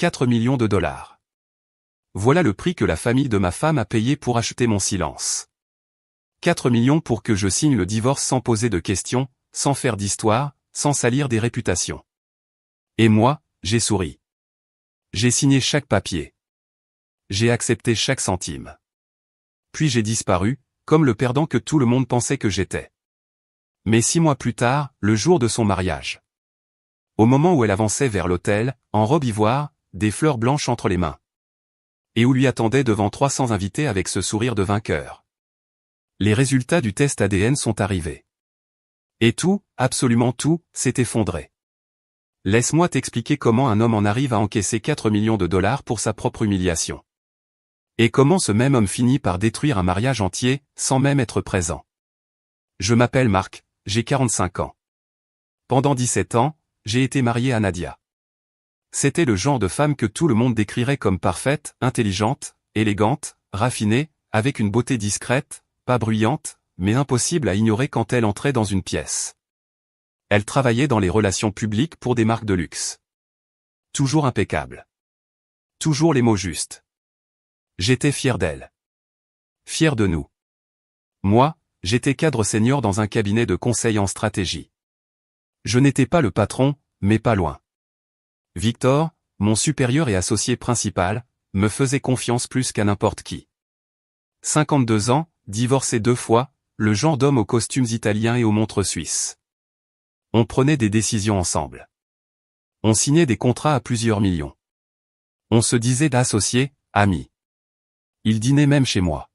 4 millions de dollars. Voilà le prix que la famille de ma femme a payé pour acheter mon silence. 4 millions pour que je signe le divorce sans poser de questions, sans faire d'histoire, sans salir des réputations. Et moi, j'ai souri. J'ai signé chaque papier. J'ai accepté chaque centime. Puis j'ai disparu, comme le perdant que tout le monde pensait que j'étais. Mais 6 mois plus tard, le jour de son mariage. Au moment où elle avançait vers l'autel, en robe ivoire, des fleurs blanches entre les mains. Et où lui attendait devant 300 invités avec ce sourire de vainqueur. Les résultats du test ADN sont arrivés. Et tout, absolument tout, s'est effondré. Laisse-moi t'expliquer comment un homme en arrive à encaisser 4 millions de dollars pour sa propre humiliation. Et comment ce même homme finit par détruire un mariage entier, sans même être présent. Je m'appelle Marc, j'ai 45 ans. Pendant 17 ans, j'ai été marié à Nadia. C'était le genre de femme que tout le monde décrirait comme parfaite, intelligente, élégante, raffinée, avec une beauté discrète, pas bruyante, mais impossible à ignorer quand elle entrait dans une pièce. Elle travaillait dans les relations publiques pour des marques de luxe. Toujours impeccable. Toujours les mots justes. J'étais fier d'elle. Fier de nous. Moi, j'étais cadre senior dans un cabinet de conseil en stratégie. Je n'étais pas le patron, mais pas loin. Victor, mon supérieur et associé principal, me faisait confiance plus qu'à n'importe qui. 52 ans, divorcé 2 fois, le genre d'homme aux costumes italiens et aux montres suisses. On prenait des décisions ensemble. On signait des contrats à plusieurs millions. On se disait d'associés, amis. Il dînait même chez moi.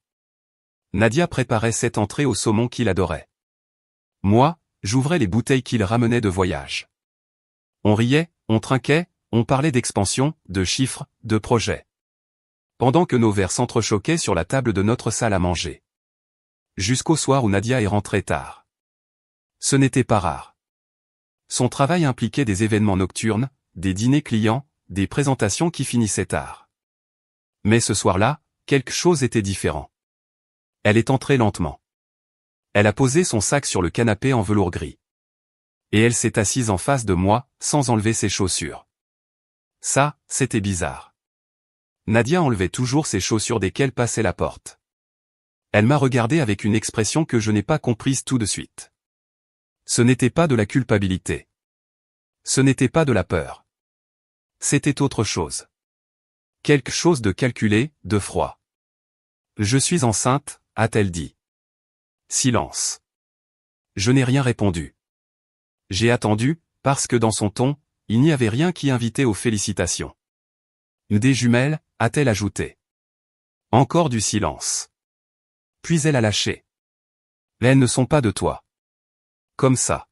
Nadia préparait cette entrée au saumon qu'il adorait. Moi, j'ouvrais les bouteilles qu'il ramenait de voyage. On riait, on trinquait, on parlait d'expansion, de chiffres, de projets. Pendant que nos verres s'entrechoquaient sur la table de notre salle à manger. Jusqu'au soir où Nadia est rentrée tard. Ce n'était pas rare. Son travail impliquait des événements nocturnes, des dîners clients, des présentations qui finissaient tard. Mais ce soir-là, quelque chose était différent. Elle est entrée lentement. Elle a posé son sac sur le canapé en velours gris. Et elle s'est assise en face de moi, sans enlever ses chaussures. Ça, c'était bizarre. Nadia enlevait toujours ses chaussures dès qu'elle passait la porte. Elle m'a regardé avec une expression que je n'ai pas comprise tout de suite. Ce n'était pas de la culpabilité. Ce n'était pas de la peur. C'était autre chose. Quelque chose de calculé, de froid. Je suis enceinte, a-t-elle dit. Silence. Je n'ai rien répondu. J'ai attendu, parce que dans son ton, il n'y avait rien qui invitait aux félicitations. Des jumelles, a-t-elle ajouté. Encore du silence. Puis elle a lâché. Elles ne sont pas de toi. Comme ça.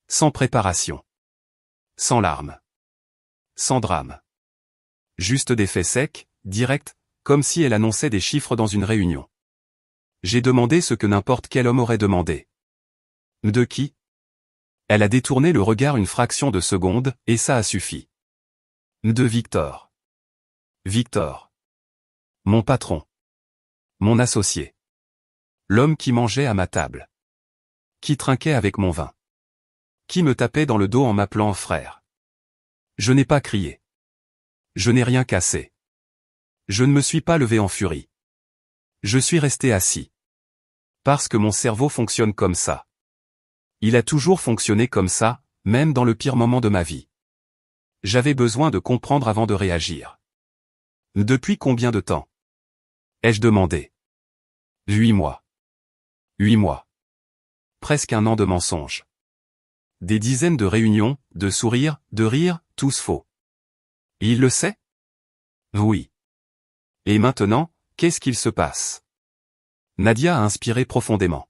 Sans préparation. Sans larmes. Sans drame. Juste des faits secs, directs, comme si elle annonçait des chiffres dans une réunion. J'ai demandé ce que n'importe quel homme aurait demandé. De qui? Elle a détourné le regard une fraction de seconde, et ça a suffi. De Victor. Victor. Mon patron. Mon associé. L'homme qui mangeait à ma table. Qui trinquait avec mon vin. Qui me tapait dans le dos en m'appelant frère. Je n'ai pas crié. Je n'ai rien cassé. Je ne me suis pas levé en furie. Je suis resté assis. Parce que mon cerveau fonctionne comme ça. Il a toujours fonctionné comme ça, même dans le pire moment de ma vie. J'avais besoin de comprendre avant de réagir. Depuis combien de temps? Ai-je demandé. 8 mois. 8 mois. Presque un an de mensonges. Des dizaines de réunions, de sourires, de rires, tous faux. Et il le sait? Oui. Et maintenant, qu'est-ce qu'il se passe? Nadia a inspiré profondément.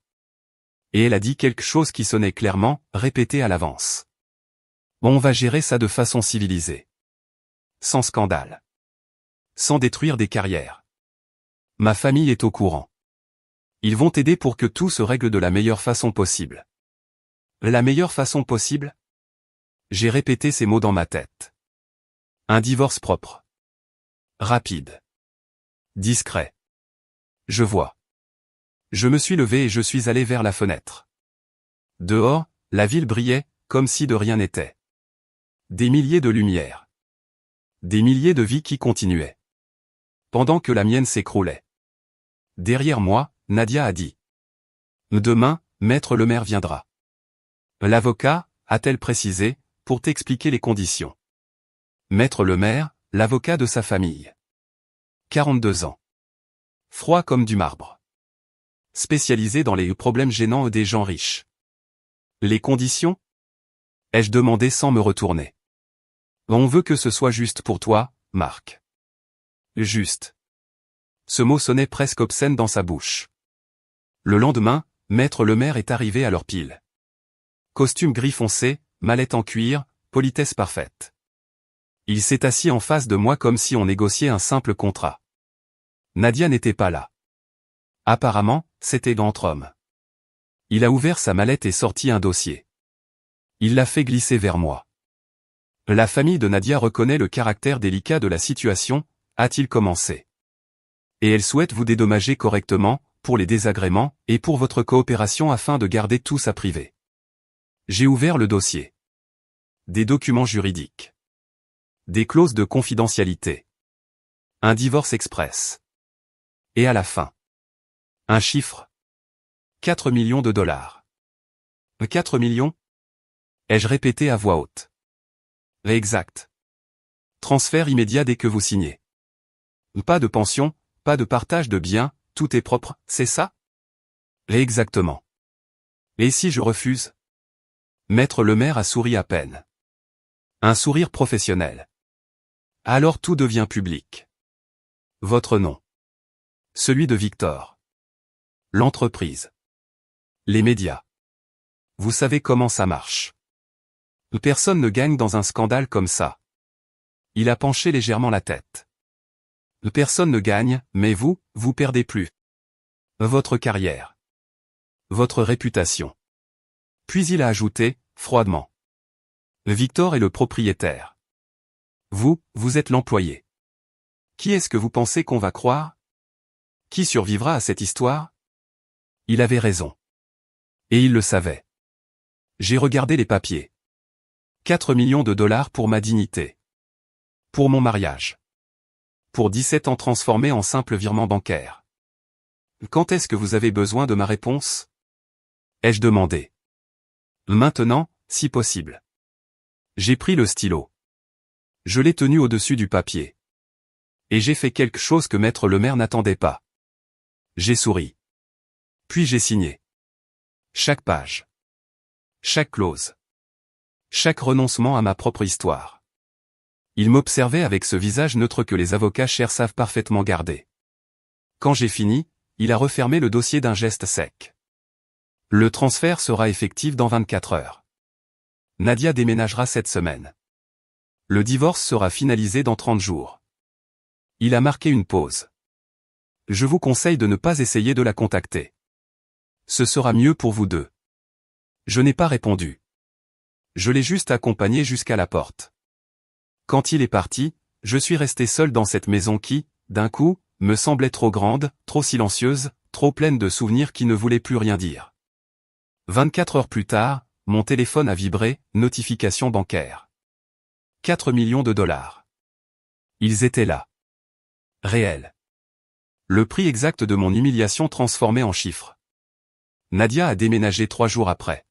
Et elle a dit quelque chose qui sonnait clairement, répété à l'avance. On va gérer ça de façon civilisée. Sans scandale. Sans détruire des carrières. Ma famille est au courant. Ils vont t'aider pour que tout se règle de la meilleure façon possible. La meilleure façon possible? J'ai répété ces mots dans ma tête. Un divorce propre. Rapide. Discret. Je vois. Je me suis levé et je suis allé vers la fenêtre. Dehors, la ville brillait, comme si de rien n'était. Des milliers de lumières. Des milliers de vies qui continuaient. Pendant que la mienne s'écroulait. Derrière moi, Nadia a dit. Demain, Maître Lemaire viendra. L'avocat, a-t-elle précisé, pour t'expliquer les conditions. Maître Lemaire, l'avocat de sa famille. 42 ans. Froid comme du marbre. Spécialisé dans les problèmes gênants des gens riches. Les conditions? Ai-je demandé sans me retourner. On veut que ce soit juste pour toi, Marc. Juste. Ce mot sonnait presque obscène dans sa bouche. Le lendemain, Maître Lemaire est arrivé à l'heure pile. Costume gris foncé, mallette en cuir, politesse parfaite. Il s'est assis en face de moi comme si on négociait un simple contrat. Nadia n'était pas là. Apparemment, c'était entre hommes. Il a ouvert sa mallette et sorti un dossier. Il l'a fait glisser vers moi. La famille de Nadia reconnaît le caractère délicat de la situation, a-t-il commencé. Et elle souhaite vous dédommager correctement, pour les désagréments, et pour votre coopération afin de garder tout ça privé. J'ai ouvert le dossier. Des documents juridiques. Des clauses de confidentialité. Un divorce express. Et à la fin. Un chiffre. 4 millions de dollars. 4 millions? Ai-je répété à voix haute. Exact. Transfert immédiat dès que vous signez. Pas de pension, pas de partage de biens, tout est propre, c'est ça? Exactement. Et si je refuse? Maître Lemaire a souri à peine. Un sourire professionnel. Alors tout devient public. Votre nom. Celui de Victor. L'entreprise. Les médias. Vous savez comment ça marche. Personne ne gagne dans un scandale comme ça. Il a penché légèrement la tête. Personne ne gagne, mais vous perdez plus. Votre carrière. Votre réputation. Puis il a ajouté, froidement. Victor est le propriétaire. Vous êtes l'employé. Qui est-ce que vous pensez qu'on va croire? Qui survivra à cette histoire? Il avait raison. Et il le savait. J'ai regardé les papiers. 4 millions de dollars pour ma dignité. Pour mon mariage. Pour 17 ans transformés en simple virement bancaire. Quand est-ce que vous avez besoin de ma réponse? Ai-je demandé. Maintenant, si possible. J'ai pris le stylo. Je l'ai tenu au-dessus du papier. Et j'ai fait quelque chose que Maître Lemaire n'attendait pas. J'ai souri. Puis j'ai signé. Chaque page. Chaque clause. Chaque renoncement à ma propre histoire. Il m'observait avec ce visage neutre que les avocats chers savent parfaitement garder. Quand j'ai fini, il a refermé le dossier d'un geste sec. Le transfert sera effectif dans 24 heures. Nadia déménagera cette semaine. Le divorce sera finalisé dans 30 jours. Il a marqué une pause. Je vous conseille de ne pas essayer de la contacter. Ce sera mieux pour vous deux. Je n'ai pas répondu. Je l'ai juste accompagné jusqu'à la porte. Quand il est parti, je suis resté seul dans cette maison qui, d'un coup, me semblait trop grande, trop silencieuse, trop pleine de souvenirs qui ne voulaient plus rien dire. 24 heures plus tard, mon téléphone a vibré, notification bancaire. 4 millions de dollars. Ils étaient là. Réels. Le prix exact de mon humiliation transformé en chiffres. Nadia a déménagé 3 jours après.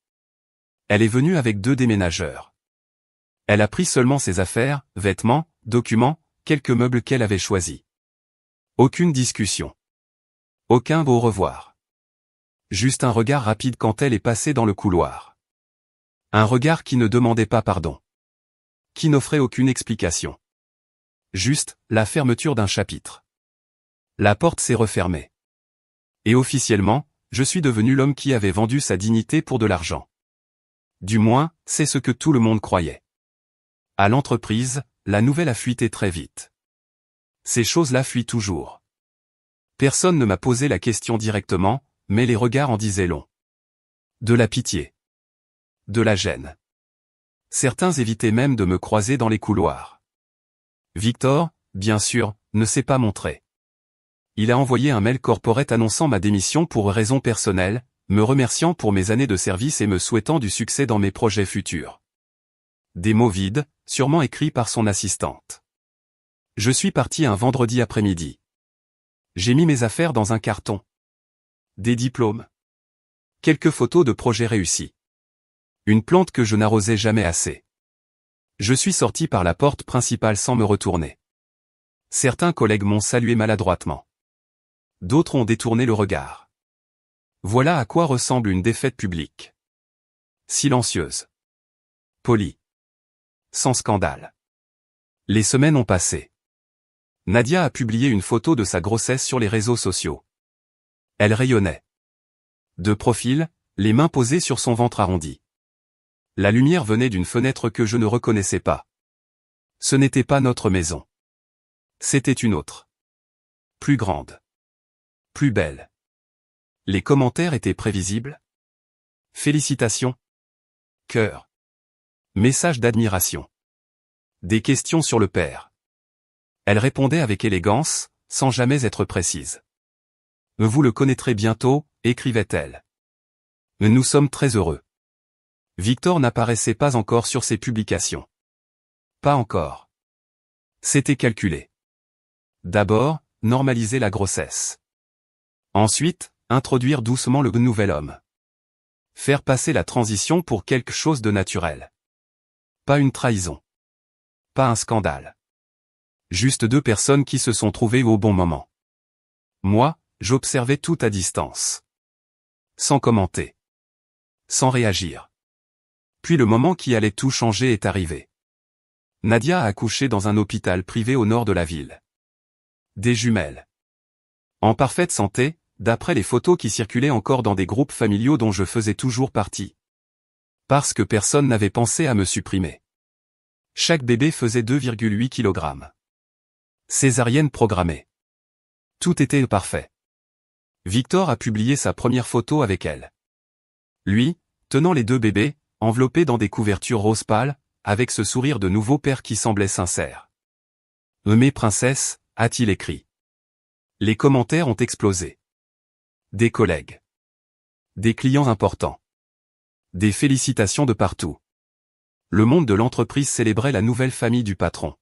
Elle est venue avec 2 déménageurs. Elle a pris seulement ses affaires, vêtements, documents, quelques meubles qu'elle avait choisis. Aucune discussion. Aucun au revoir. Juste un regard rapide quand elle est passée dans le couloir. Un regard qui ne demandait pas pardon. Qui n'offrait aucune explication. Juste, la fermeture d'un chapitre. La porte s'est refermée. Et officiellement, je suis devenu l'homme qui avait vendu sa dignité pour de l'argent. Du moins, c'est ce que tout le monde croyait. À l'entreprise, la nouvelle a fuité très vite. Ces choses-là fuient toujours. Personne ne m'a posé la question directement, mais les regards en disaient long. De la pitié. De la gêne. Certains évitaient même de me croiser dans les couloirs. Victor, bien sûr, ne s'est pas montré. Il a envoyé un mail corporate annonçant ma démission pour raisons personnelles, me remerciant pour mes années de service et me souhaitant du succès dans mes projets futurs. Des mots vides, sûrement écrits par son assistante. Je suis parti un vendredi après-midi. J'ai mis mes affaires dans un carton. Des diplômes. Quelques photos de projets réussis. Une plante que je n'arrosais jamais assez. Je suis sorti par la porte principale sans me retourner. Certains collègues m'ont salué maladroitement. D'autres ont détourné le regard. Voilà à quoi ressemble une défaite publique. Silencieuse. Polie. Sans scandale. Les semaines ont passé. Nadia a publié une photo de sa grossesse sur les réseaux sociaux. Elle rayonnait. De profil, les mains posées sur son ventre arrondi. La lumière venait d'une fenêtre que je ne reconnaissais pas. Ce n'était pas notre maison. C'était une autre. Plus grande. Plus belle. Les commentaires étaient prévisibles. Félicitations. Cœur. Message d'admiration. Des questions sur le père. Elle répondait avec élégance, sans jamais être précise. Vous le connaîtrez bientôt, écrivait-elle. Nous sommes très heureux. Victor n'apparaissait pas encore sur ses publications. Pas encore. C'était calculé. D'abord, normaliser la grossesse. Ensuite, introduire doucement le nouvel homme. Faire passer la transition pour quelque chose de naturel. Pas une trahison. Pas un scandale. Juste deux personnes qui se sont trouvées au bon moment. Moi, j'observais tout à distance. Sans commenter. Sans réagir. Puis le moment qui allait tout changer est arrivé. Nadia a accouché dans un hôpital privé au nord de la ville. Des jumelles. En parfaite santé, d'après les photos qui circulaient encore dans des groupes familiaux dont je faisais toujours partie. Parce que personne n'avait pensé à me supprimer. Chaque bébé faisait 2,8 kg. Césarienne programmée. Tout était parfait. Victor a publié sa première photo avec elle. Lui, tenant les deux bébés, enveloppés dans des couvertures rose pâle, avec ce sourire de nouveau père qui semblait sincère. « Mes princesses », a-t-il écrit. Les commentaires ont explosé. Des collègues. Des clients importants. Des félicitations de partout. Le monde de l'entreprise célébrait la nouvelle famille du patron.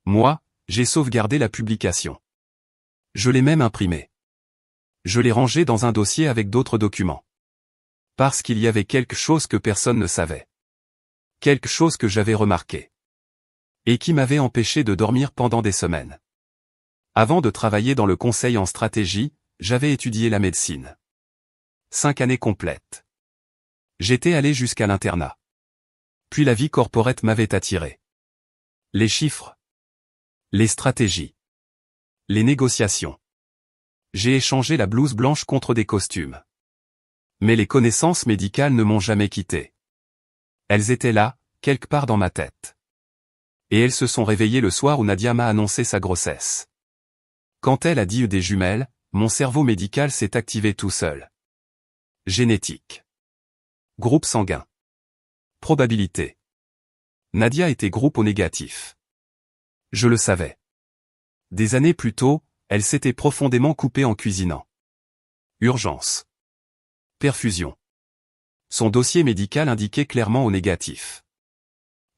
Moi, j'ai sauvegardé la publication. Je l'ai même imprimée. Je l'ai rangée dans un dossier avec d'autres documents. Parce qu'il y avait quelque chose que personne ne savait. Quelque chose que j'avais remarqué. Et qui m'avait empêché de dormir pendant des semaines. Avant de travailler dans le conseil en stratégie, j'avais étudié la médecine. 5 années complètes. J'étais allé jusqu'à l'internat. Puis la vie corporate m'avait attiré. Les chiffres. Les stratégies. Les négociations. J'ai échangé la blouse blanche contre des costumes. Mais les connaissances médicales ne m'ont jamais quitté. Elles étaient là, quelque part dans ma tête. Et elles se sont réveillées le soir où Nadia m'a annoncé sa grossesse. Quand elle a dit des jumelles, mon cerveau médical s'est activé tout seul. Génétique. Groupe sanguin. Probabilité. Nadia était groupe O négatif. Je le savais. Des années plus tôt, elle s'était profondément coupée en cuisinant. Urgence. Perfusion. Son dossier médical indiquait clairement O négatif.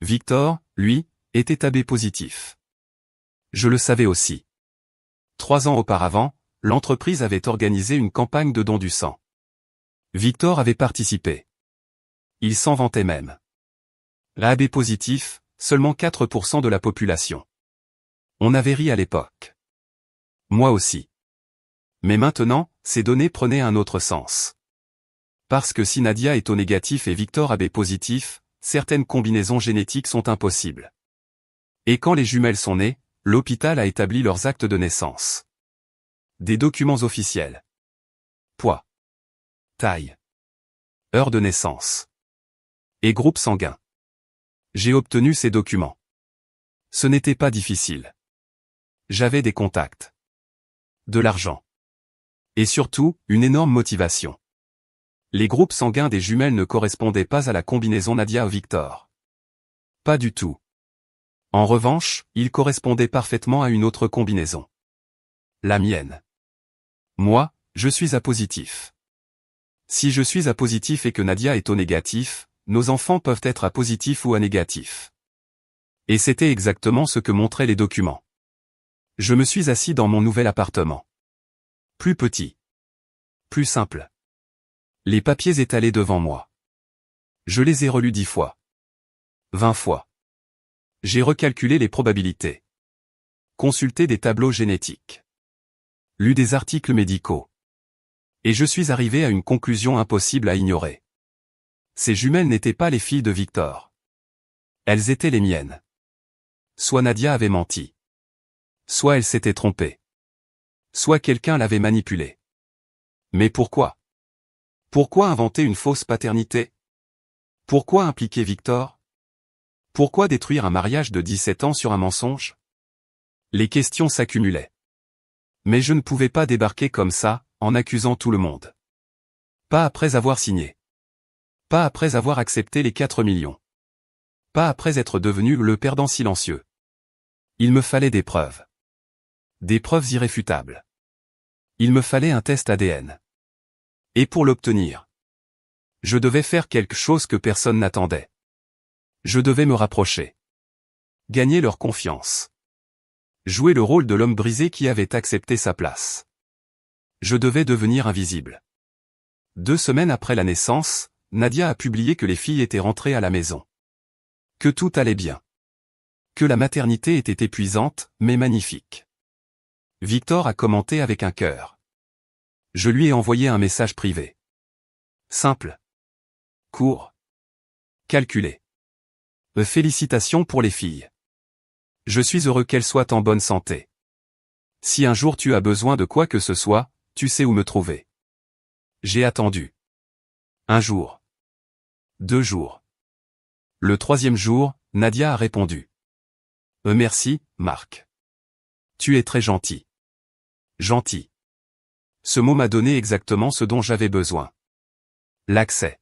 Victor, lui, était AB positif. Je le savais aussi. 3 ans auparavant, l'entreprise avait organisé une campagne de don du sang. Victor avait participé. Il s'en vantait même. AB positif, seulement 4% de la population. On avait ri à l'époque. Moi aussi. Mais maintenant, ces données prenaient un autre sens. Parce que si Nadia est O négatif et Victor AB positif, certaines combinaisons génétiques sont impossibles. Et quand les jumelles sont nées, l'hôpital a établi leurs actes de naissance. Des documents officiels. Poids. Taille. Heure de naissance. Et groupe sanguin. J'ai obtenu ces documents. Ce n'était pas difficile. J'avais des contacts. De l'argent. Et surtout, une énorme motivation. Les groupes sanguins des jumelles ne correspondaient pas à la combinaison Nadia-Victor. Pas du tout. En revanche, ils correspondaient parfaitement à une autre combinaison. La mienne. Moi, je suis A positif. Si je suis A positif et que Nadia est O négatif, nos enfants peuvent être A positif ou A négatif. Et c'était exactement ce que montraient les documents. Je me suis assis dans mon nouvel appartement. Plus petit. Plus simple. Les papiers étalés devant moi. Je les ai relus 10 fois. 20 fois. J'ai recalculé les probabilités. Consulté des tableaux génétiques. Lu des articles médicaux. Et je suis arrivé à une conclusion impossible à ignorer. Ces jumelles n'étaient pas les filles de Victor. Elles étaient les miennes. Soit Nadia avait menti. Soit elle s'était trompée. Soit quelqu'un l'avait manipulée. Mais pourquoi? Pourquoi inventer une fausse paternité? Pourquoi impliquer Victor? Pourquoi détruire un mariage de 17 ans sur un mensonge? Les questions s'accumulaient. Mais je ne pouvais pas débarquer comme ça, en accusant tout le monde. Pas après avoir signé. Pas après avoir accepté les 4 millions. Pas après être devenu le perdant silencieux. Il me fallait des preuves. Des preuves irréfutables. Il me fallait un test ADN. Et pour l'obtenir, je devais faire quelque chose que personne n'attendait. Je devais me rapprocher. Gagner leur confiance. Jouer le rôle de l'homme brisé qui avait accepté sa place. Je devais devenir invisible. 2 semaines après la naissance, Nadia a publié que les filles étaient rentrées à la maison. Que tout allait bien. Que la maternité était épuisante, mais magnifique. Victor a commenté avec un cœur. Je lui ai envoyé un message privé. Simple. Court. Calculé. Félicitations pour les filles. Je suis heureux qu'elles soient en bonne santé. Si un jour tu as besoin de quoi que ce soit, tu sais où me trouver. J'ai attendu. 1 jour. 2 jours. Le 3e jour, Nadia a répondu. Merci, Marc. Tu es très gentil. Gentil. Ce mot m'a donné exactement ce dont j'avais besoin. L'accès.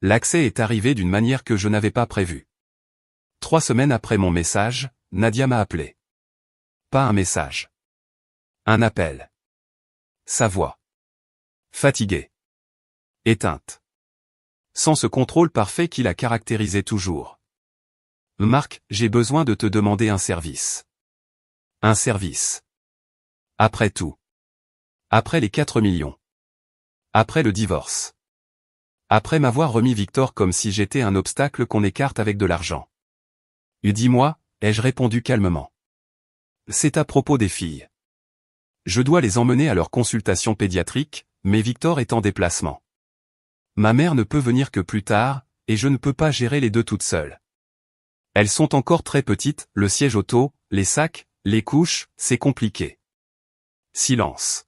L'accès est arrivé d'une manière que je n'avais pas prévue. 3 semaines après mon message, Nadia m'a appelé. Pas un message. Un appel. Sa voix. Fatiguée. Éteinte. Sans ce contrôle parfait qui la caractérisait toujours. Marc, j'ai besoin de te demander un service. Un service. Après tout. Après les 4 millions. Après le divorce. Après m'avoir remis Victor comme si j'étais un obstacle qu'on écarte avec de l'argent. Dis-moi, ai-je répondu calmement. C'est à propos des filles. Je dois les emmener à leur consultation pédiatrique, mais Victor est en déplacement. Ma mère ne peut venir que plus tard, et je ne peux pas gérer les 2 toutes seules. Elles sont encore très petites, le siège auto, les sacs, les couches, c'est compliqué. Silence.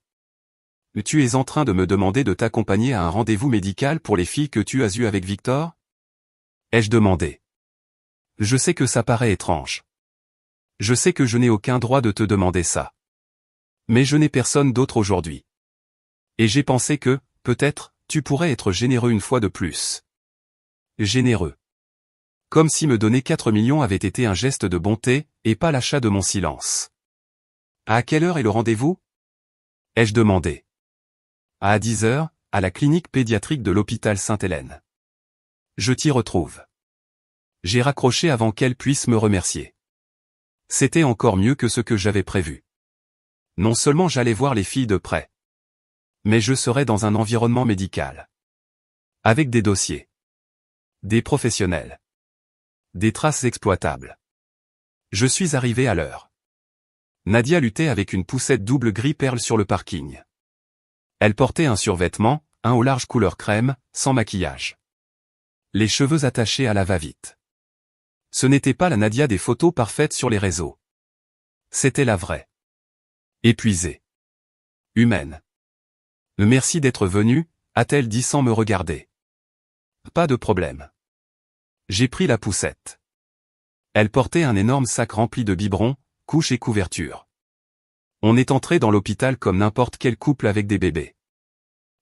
Tu es en train de me demander de t'accompagner à un rendez-vous médical pour les filles que tu as eues avec Victor? Ai-je demandé. Je sais que ça paraît étrange. Je sais que je n'ai aucun droit de te demander ça. Mais je n'ai personne d'autre aujourd'hui. Et j'ai pensé que, peut-être, tu pourrais être généreux une fois de plus. Généreux. Comme si me donner 4 millions avait été un geste de bonté, et pas l'achat de mon silence. À quelle heure est le rendez-vous? Ai-je demandé. À 10 heures, à la clinique pédiatrique de l'hôpital Sainte-Hélène. Je t'y retrouve. J'ai raccroché avant qu'elle puisse me remercier. C'était encore mieux que ce que j'avais prévu. Non seulement j'allais voir les filles de près, mais je serais dans un environnement médical. Avec des dossiers. Des professionnels. Des traces exploitables. Je suis arrivé à l'heure. Nadia luttait avec une poussette double gris perle sur le parking. Elle portait un survêtement, un haut large couleur crème, sans maquillage. Les cheveux attachés à la va-vite. Ce n'était pas la Nadia des photos parfaites sur les réseaux. C'était la vraie. Épuisée. Humaine. Merci d'être venue, a-t-elle dit sans me regarder. Pas de problème. J'ai pris la poussette. Elle portait un énorme sac rempli de biberons, couches et couvertures. On est entré dans l'hôpital comme n'importe quel couple avec des bébés.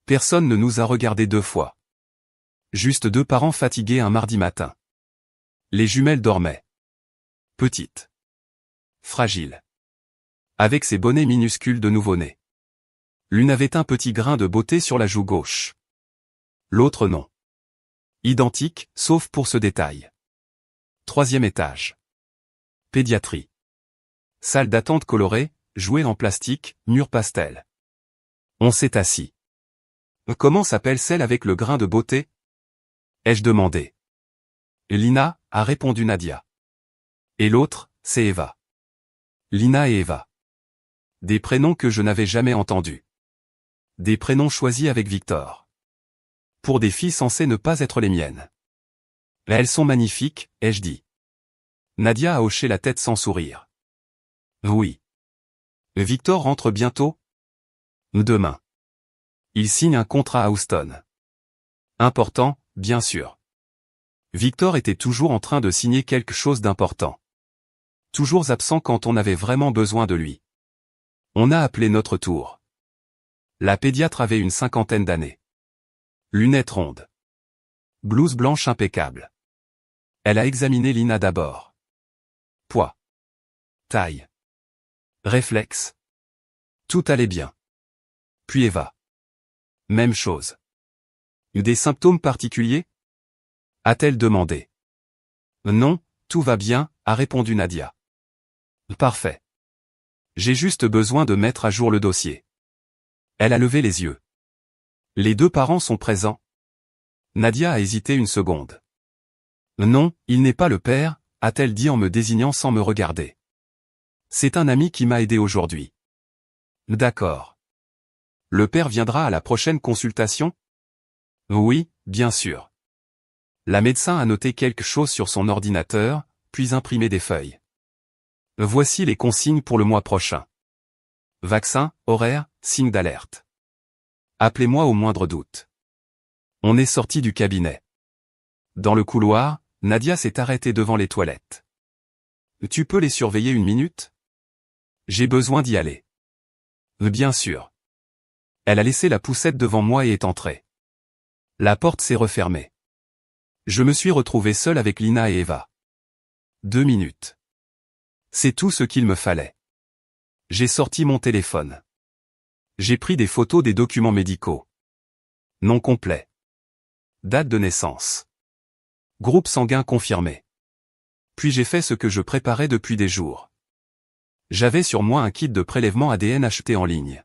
Personne ne nous a regardés 2 fois. Juste 2 parents fatigués un mardi matin. Les jumelles dormaient. Petites. Fragiles. Avec ses bonnets minuscules de nouveau-né. L'une avait un petit grain de beauté sur la joue gauche. L'autre non. Identiques, sauf pour ce détail. 3e étage. Pédiatrie. Salle d'attente colorée, jouets en plastique, mur pastel. On s'est assis. Comment s'appelle celle avec le grain de beauté? Ai-je demandé. Lina, a répondu Nadia. Et l'autre, c'est Eva. Lina et Eva. Des prénoms que je n'avais jamais entendus. Des prénoms choisis avec Victor. Pour des filles censées ne pas être les miennes. Elles sont magnifiques, ai-je dit. Nadia a hoché la tête sans sourire. Oui. Victor rentre bientôt? Demain. Il signe un contrat à Houston. Important, bien sûr. Victor était toujours en train de signer quelque chose d'important. Toujours absent quand on avait vraiment besoin de lui. On a appelé notre tour. La pédiatre avait une 50aine d'années. Lunettes rondes. Blouse blanche impeccable. Elle a examiné Lina d'abord. Poids. Taille. Réflexe. Tout allait bien. Puis Eva. Même chose. Des symptômes particuliers? A-t-elle demandé. Non, tout va bien, a répondu Nadia. Parfait. J'ai juste besoin de mettre à jour le dossier. Elle a levé les yeux. Les deux parents sont présents? Nadia a hésité une seconde. Non, il n'est pas le père, a-t-elle dit en me désignant sans me regarder. C'est un ami qui m'a aidé aujourd'hui. D'accord. Le père viendra à la prochaine consultation? Oui, bien sûr. La médecin a noté quelque chose sur son ordinateur, puis imprimé des feuilles. Voici les consignes pour le mois prochain. Vaccin, horaire, signe d'alerte. Appelez-moi au moindre doute. On est sorti du cabinet. Dans le couloir, Nadia s'est arrêtée devant les toilettes. Tu peux les surveiller une minute? J'ai besoin d'y aller. Bien sûr. Elle a laissé la poussette devant moi et est entrée. La porte s'est refermée. Je me suis retrouvé seul avec Lina et Eva. 2 minutes. C'est tout ce qu'il me fallait. J'ai sorti mon téléphone. J'ai pris des photos des documents médicaux. Nom complet. Date de naissance. Groupe sanguin confirmé. Puis j'ai fait ce que je préparais depuis des jours. J'avais sur moi un kit de prélèvement ADN acheté en ligne.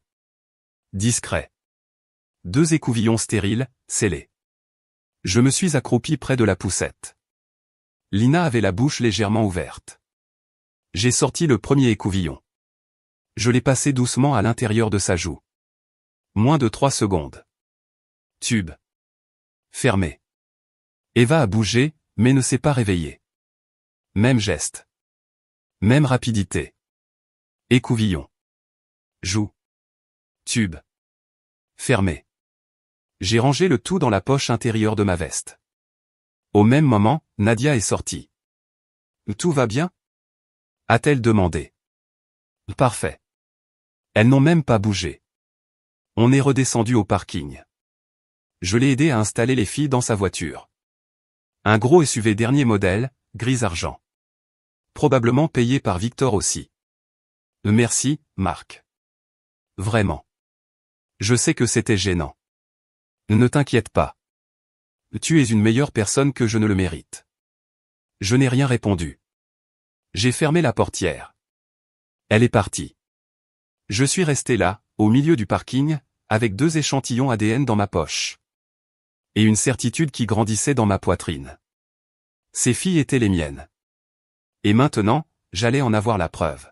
Discret. 2 écouvillons stériles, scellés. Je me suis accroupi près de la poussette. Lina avait la bouche légèrement ouverte. J'ai sorti le premier écouvillon. Je l'ai passé doucement à l'intérieur de sa joue. Moins de 3 secondes. Tube. Fermé. Eva a bougé, mais ne s'est pas réveillée. Même geste. Même rapidité. Écouvillon. Joue. Tube. Fermé. J'ai rangé le tout dans la poche intérieure de ma veste. Au même moment, Nadia est sortie. Tout va bien? A-t-elle demandé. Parfait. Elles n'ont même pas bougé. On est redescendu au parking. Je l'ai aidé à installer les filles dans sa voiture. Un gros SUV dernier modèle, gris-argent. Probablement payé par Victor aussi. Merci, Marc. Vraiment. Je sais que c'était gênant. Ne t'inquiète pas. Tu es une meilleure personne que je ne le mérite. Je n'ai rien répondu. J'ai fermé la portière. Elle est partie. Je suis resté là, au milieu du parking, avec 2 échantillons ADN dans ma poche. Et une certitude qui grandissait dans ma poitrine. Ces filles étaient les miennes. Et maintenant, j'allais en avoir la preuve.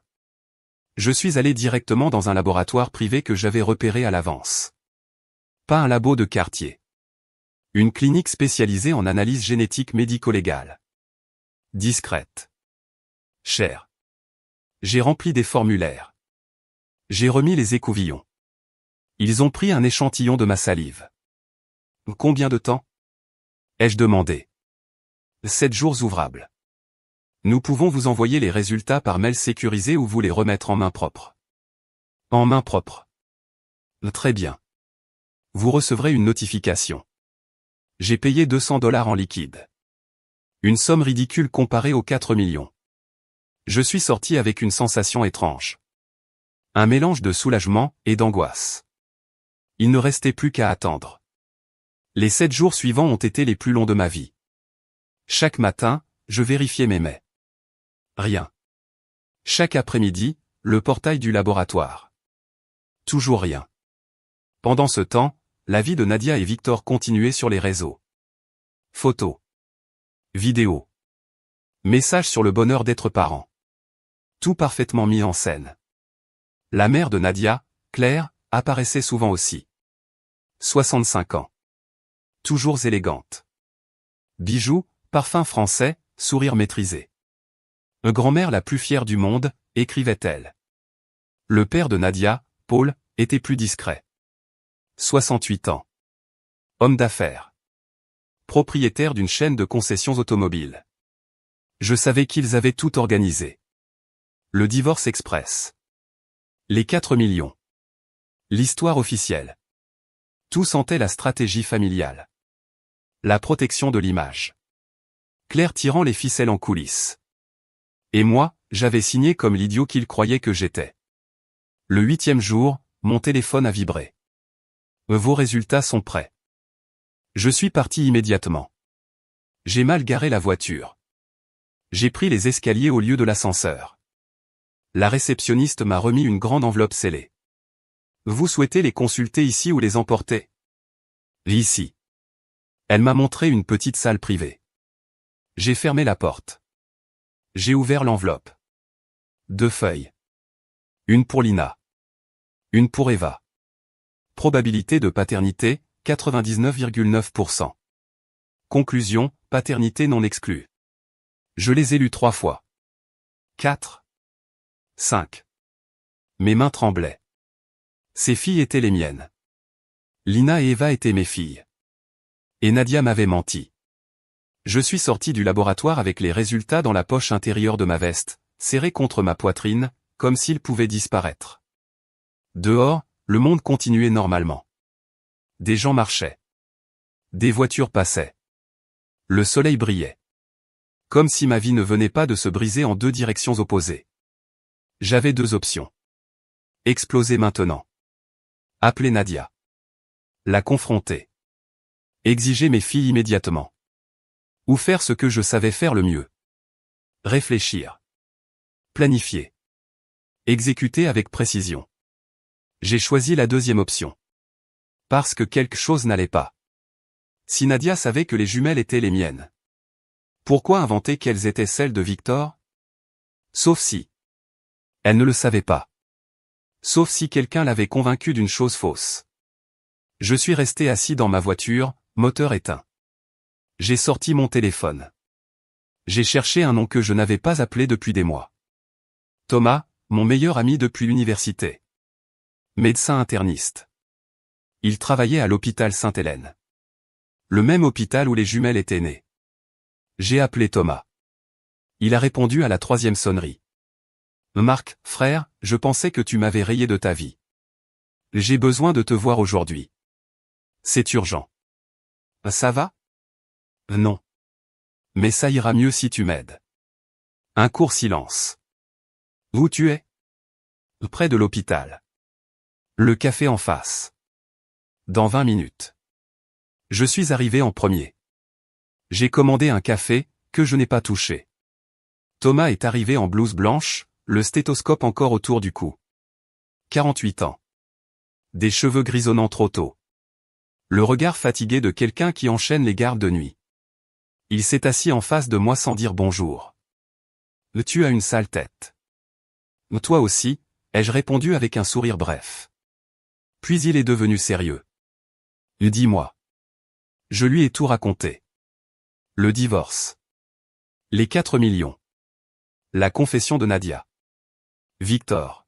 Je suis allé directement dans un laboratoire privé que j'avais repéré à l'avance. Pas un labo de quartier. Une clinique spécialisée en analyse génétique médico-légale. Discrète. Chère. J'ai rempli des formulaires. J'ai remis les écouvillons. Ils ont pris un échantillon de ma salive. Combien de temps? Ai-je demandé. 7 jours ouvrables. Nous pouvons vous envoyer les résultats par mail sécurisé ou vous les remettre en main propre. En main propre. Très bien. Vous recevrez une notification. J'ai payé $200 en liquide. Une somme ridicule comparée aux 4 millions. Je suis sorti avec une sensation étrange. Un mélange de soulagement et d'angoisse. Il ne restait plus qu'à attendre. Les 7 jours suivants ont été les plus longs de ma vie. Chaque matin, je vérifiais mes mails. Rien. Chaque après-midi, le portail du laboratoire. Toujours rien. Pendant ce temps, la vie de Nadia et Victor continuait sur les réseaux. Photos. Vidéos. Messages sur le bonheur d'être parent. Tout parfaitement mis en scène. La mère de Nadia, Claire, apparaissait souvent aussi. 65 ans. Toujours élégante. Bijoux, parfum français, sourire maîtrisé. Grand-mère la plus fière du monde, écrivait-elle. Le père de Nadia, Paul, était plus discret. 68 ans. Homme d'affaires. Propriétaire d'une chaîne de concessions automobiles. Je savais qu'ils avaient tout organisé. Le divorce express. Les 4 millions. L'histoire officielle. Tout sentait la stratégie familiale. La protection de l'image. Claire tirant les ficelles en coulisses. Et moi, j'avais signé comme l'idiot qu'il croyait que j'étais. Le 8e jour, mon téléphone a vibré. Vos résultats sont prêts. Je suis parti immédiatement. J'ai mal garé la voiture. J'ai pris les escaliers au lieu de l'ascenseur. La réceptionniste m'a remis une grande enveloppe scellée. Vous souhaitez les consulter ici ou les emporter? Ici. Elle m'a montré une petite salle privée. J'ai fermé la porte. J'ai ouvert l'enveloppe. 2 feuilles. Une pour Lina. Une pour Eva. Probabilité de paternité, 99,9%. Conclusion, paternité non exclue. Je les ai lus 3 fois. 4. 5. Mes mains tremblaient. Ces filles étaient les miennes. Lina et Eva étaient mes filles. Et Nadia m'avait menti. Je suis sorti du laboratoire avec les résultats dans la poche intérieure de ma veste, serré contre ma poitrine, comme s'ils pouvaient disparaître. Dehors, le monde continuait normalement. Des gens marchaient. Des voitures passaient. Le soleil brillait. Comme si ma vie ne venait pas de se briser en 2 directions opposées. J'avais 2 options. Exploser maintenant. Appeler Nadia. La confronter. Exiger mes filles immédiatement. Ou faire ce que je savais faire le mieux. Réfléchir. Planifier. Exécuter avec précision. J'ai choisi la 2e option. Parce que quelque chose n'allait pas. Si Nadia savait que les jumelles étaient les miennes. Pourquoi inventer qu'elles étaient celles de Victor? Sauf si. Elle ne le savait pas. Sauf si quelqu'un l'avait convaincue d'une chose fausse. Je suis resté assis dans ma voiture, moteur éteint. J'ai sorti mon téléphone. J'ai cherché un nom que je n'avais pas appelé depuis des mois. Thomas, mon meilleur ami depuis l'université. Médecin interniste. Il travaillait à l'hôpital Sainte-Hélène. Le même hôpital où les jumelles étaient nées. J'ai appelé Thomas. Il a répondu à la 3e sonnerie. Marc, frère, je pensais que tu m'avais rayé de ta vie. J'ai besoin de te voir aujourd'hui. C'est urgent. Ça va? Non. Mais ça ira mieux si tu m'aides. Un court silence. Où tu es? Près de l'hôpital. Le café en face. Dans 20 minutes. Je suis arrivé en premier. J'ai commandé un café, que je n'ai pas touché. Thomas est arrivé en blouse blanche, le stéthoscope encore autour du cou. 48 ans. Des cheveux grisonnants trop tôt. Le regard fatigué de quelqu'un qui enchaîne les gardes de nuit. Il s'est assis en face de moi sans dire bonjour. Tu as une sale tête. Toi aussi, ai-je répondu avec un sourire bref. Puis il est devenu sérieux. Dis-moi. Je lui ai tout raconté. Le divorce. Les 4 millions. La confession de Nadia. Victor.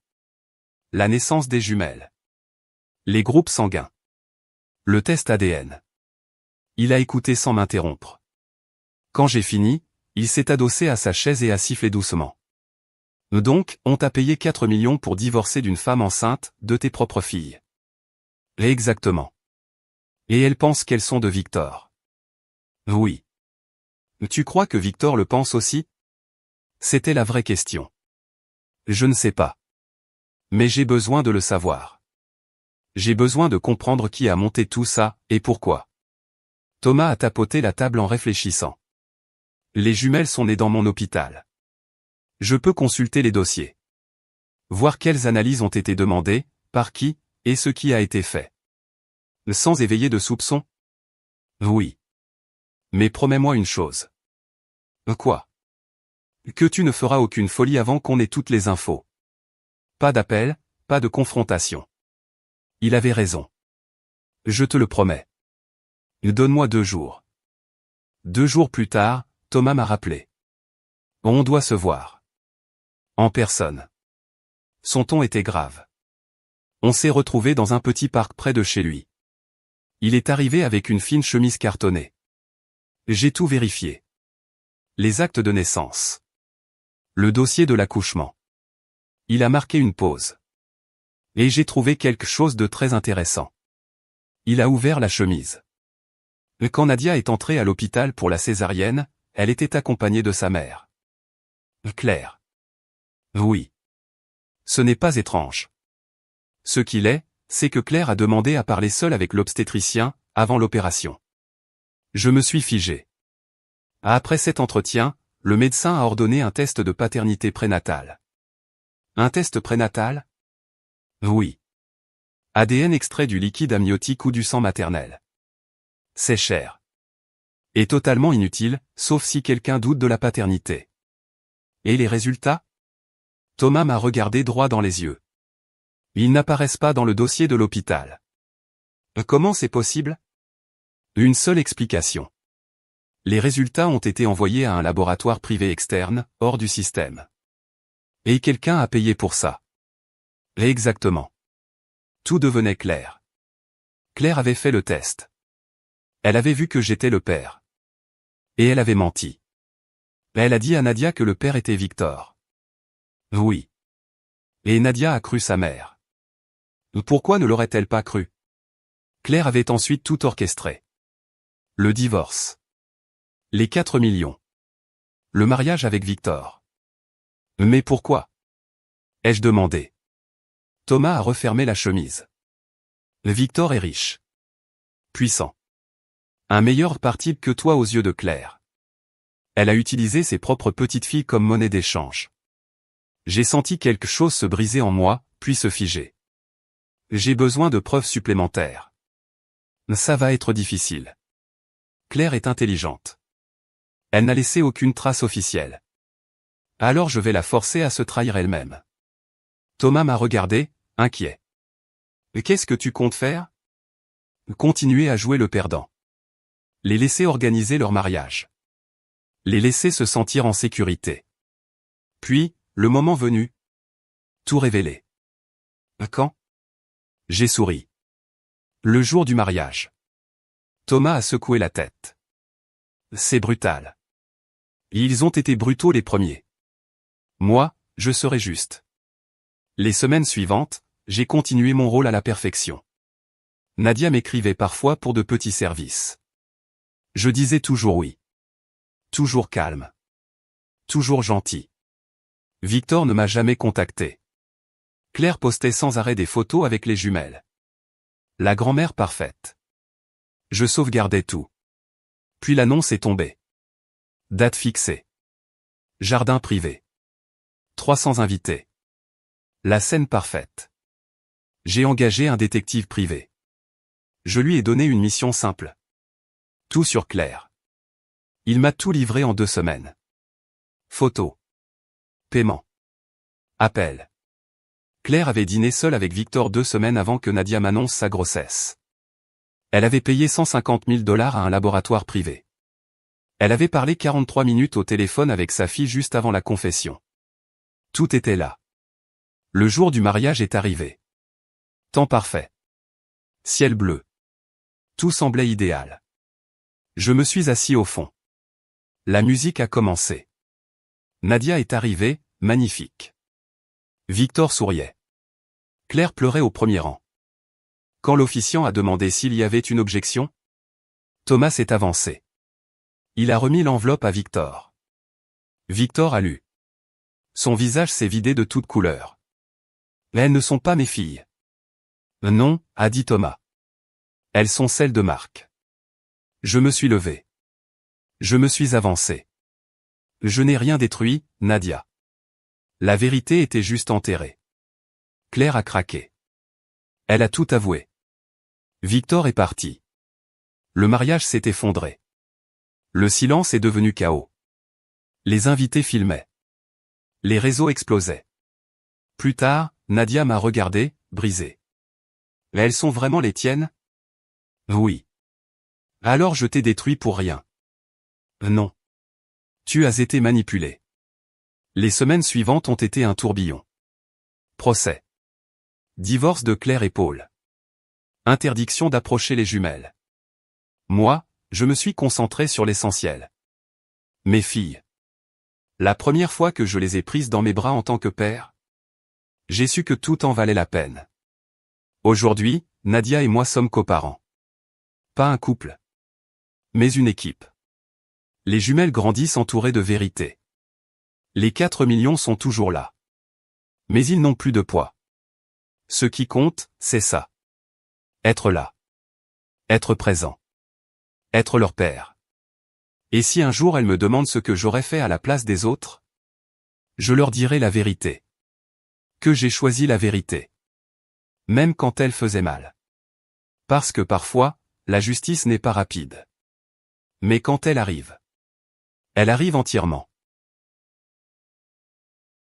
La naissance des jumelles. Les groupes sanguins. Le test ADN. Il a écouté sans m'interrompre. Quand j'ai fini, il s'est adossé à sa chaise et a sifflé doucement. Donc, on t'a payé 4 millions pour divorcer d'une femme enceinte, de tes propres filles. Exactement. Et elles pensent qu'elles sont de Victor. Oui. Tu crois que Victor le pense aussi? C'était la vraie question. Je ne sais pas. Mais j'ai besoin de le savoir. J'ai besoin de comprendre qui a monté tout ça, et pourquoi. Thomas a tapoté la table en réfléchissant. Les jumelles sont nées dans mon hôpital. Je peux consulter les dossiers. Voir quelles analyses ont été demandées, par qui, et ce qui a été fait. Sans éveiller de soupçons? Oui. Mais promets-moi une chose. Quoi? Que tu ne feras aucune folie avant qu'on ait toutes les infos. Pas d'appel, pas de confrontation. Il avait raison. Je te le promets. Donne-moi 2 jours. 2 jours plus tard, Thomas m'a rappelé. On doit se voir. En personne. Son ton était grave. On s'est retrouvé dans un petit parc près de chez lui. Il est arrivé avec une fine chemise cartonnée. J'ai tout vérifié. Les actes de naissance. Le dossier de l'accouchement. Il a marqué une pause. Et j'ai trouvé quelque chose de très intéressant. Il a ouvert la chemise. Quand Nadia est entrée à l'hôpital pour la césarienne, elle était accompagnée de sa mère. Claire. Oui. Ce n'est pas étrange. Ce qu'il est, c'est que Claire a demandé à parler seule avec l'obstétricien, avant l'opération. Je me suis figé. Après cet entretien, le médecin a ordonné un test de paternité prénatale. Un test prénatal? Oui. ADN extrait du liquide amniotique ou du sang maternel. C'est cher. Et totalement inutile, sauf si quelqu'un doute de la paternité. Et les résultats? Thomas m'a regardé droit dans les yeux. Ils n'apparaissent pas dans le dossier de l'hôpital. Comment c'est possible? Une seule explication. Les résultats ont été envoyés à un laboratoire privé externe, hors du système. Et quelqu'un a payé pour ça. Exactement. Tout devenait clair. Claire avait fait le test. Elle avait vu que j'étais le père. Et elle avait menti. Elle a dit à Nadia que le père était Victor. Oui. Et Nadia a cru sa mère. Pourquoi ne l'aurait-elle pas cru? Claire avait ensuite tout orchestré. Le divorce. Les 4 millions. Le mariage avec Victor. Mais pourquoi? Ai-je demandé. Thomas a refermé la chemise. Victor est riche. Puissant. Un meilleur parti que toi aux yeux de Claire. Elle a utilisé ses propres petites filles comme monnaie d'échange. J'ai senti quelque chose se briser en moi, puis se figer. J'ai besoin de preuves supplémentaires. Ça va être difficile. Claire est intelligente. Elle n'a laissé aucune trace officielle. Alors je vais la forcer à se trahir elle-même. Thomas m'a regardé, inquiet. Qu'est-ce que tu comptes faire? Continuer à jouer le perdant. Les laisser organiser leur mariage. Les laisser se sentir en sécurité. Puis, le moment venu. Tout révéler. Quand? J'ai souri. Le jour du mariage. Thomas a secoué la tête. C'est brutal. Ils ont été brutaux les premiers. Moi, je serai juste. Les semaines suivantes, j'ai continué mon rôle à la perfection. Nadia m'écrivait parfois pour de petits services. Je disais toujours oui. Toujours calme. Toujours gentil. Victor ne m'a jamais contacté. Claire postait sans arrêt des photos avec les jumelles. La grand-mère parfaite. Je sauvegardais tout. Puis l'annonce est tombée. Date fixée. Jardin privé. 300 invités. La scène parfaite. J'ai engagé un détective privé. Je lui ai donné une mission simple. Tout sur Claire. Il m'a tout livré en 2 semaines. Photo. Paiement. Appel. Claire avait dîné seule avec Victor 2 semaines avant que Nadia m'annonce sa grossesse. Elle avait payé $150 000 à un laboratoire privé. Elle avait parlé 43 minutes au téléphone avec sa fille juste avant la confession. Tout était là. Le jour du mariage est arrivé. Temps parfait. Ciel bleu. Tout semblait idéal. Je me suis assis au fond. La musique a commencé. Nadia est arrivée, magnifique. Victor souriait. Claire pleurait au premier rang. Quand l'officiant a demandé s'il y avait une objection, Thomas s'est avancé. Il a remis l'enveloppe à Victor. Victor a lu. Son visage s'est vidé de toute couleur. Elles ne sont pas mes filles. Non, a dit Thomas. Elles sont celles de Marc. Je me suis levé. Je me suis avancé. Je n'ai rien détruit, Nadia. La vérité était juste enterrée. Claire a craqué. Elle a tout avoué. Victor est parti. Le mariage s'est effondré. Le silence est devenu chaos. Les invités filmaient. Les réseaux explosaient. Plus tard, Nadia m'a regardé, brisé. Mais elles sont vraiment les tiennes? Oui. Alors je t'ai détruit pour rien. Non. Tu as été manipulé. Les semaines suivantes ont été un tourbillon. Procès. Divorce de Claire et Paul. Interdiction d'approcher les jumelles. Moi, je me suis concentré sur l'essentiel. Mes filles. La première fois que je les ai prises dans mes bras en tant que père, j'ai su que tout en valait la peine. Aujourd'hui, Nadia et moi sommes coparents. Pas un couple, mais une équipe. Les jumelles grandissent entourées de vérité. Les 4 millions sont toujours là. Mais ils n'ont plus de poids. Ce qui compte, c'est ça. Être là. Être présent. Être leur père. Et si un jour elles me demandent ce que j'aurais fait à la place des autres, je leur dirai la vérité. Que j'ai choisi la vérité. Même quand elle faisait mal. Parce que parfois, la justice n'est pas rapide. Mais quand elle arrive entièrement.